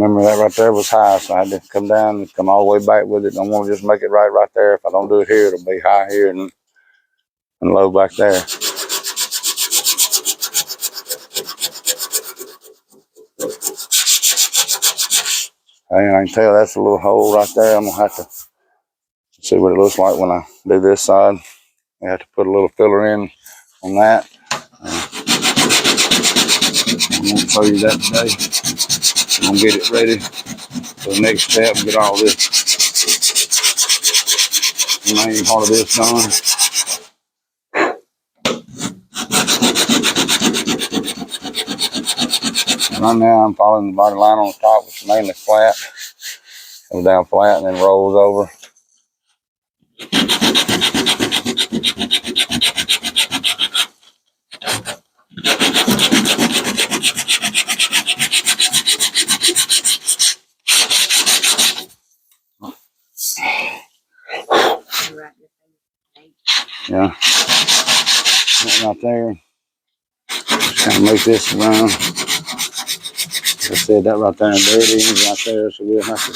remember that right there was high, so I had to come down and come all the way back with it. I want to just make it right there. If I don't do it here, it'll be high here and low back there. I can tell that's a little hole right there. I'm gonna have to see what it looks like when I do this side. I have to put a little filler in on that. I won't show you that today. I'm gonna get it ready for the next step and get all this main part of this done. Right now I'm following the body line on the top, which is mainly flat. Comes down flat and then rolls over. Yeah, right there. Kind of make this run. Like I said, that right there and dead ends right there, so we'll have to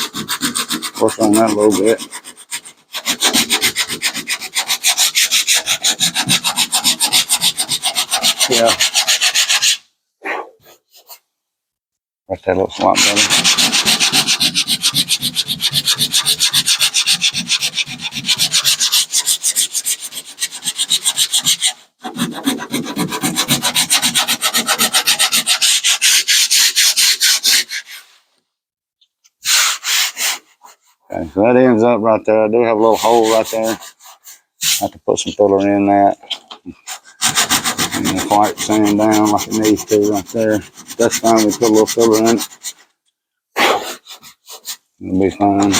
work on that a little bit. Yeah. Right there looks a lot better. Okay, so that ends up right there. I do have a little hole right there. I have to put some filler in that. And quiet sand down like it needs to right there. That's fine. We put a little filler in it. It'll be fine.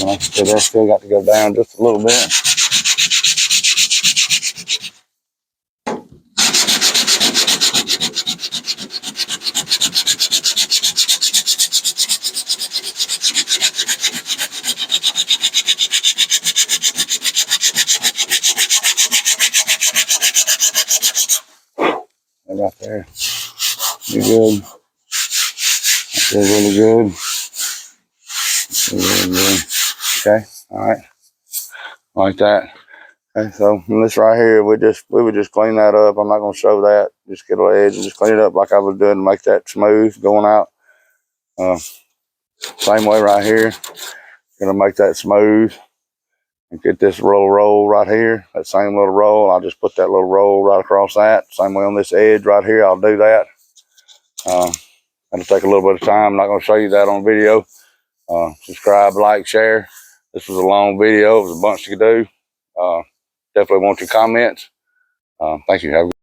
Like I said, that still got to go down just a little bit. Right there. Be good. That's really good. Really good. Okay. All right. Like that. Okay. So this right here, we would just clean that up. I'm not gonna show that. Just get an edge and just clean it up like I was doing to make that smooth going out. Same way right here. Gonna make that smooth and get this roll right here. That same little roll. I'll just put that little roll right across that. Same way on this edge right here. I'll do that. That'll take a little bit of time. I'm not gonna show you that on video. Subscribe, like, share. This was a long video. It was a bunch to do. Definitely want your comments. Thank you. Have a good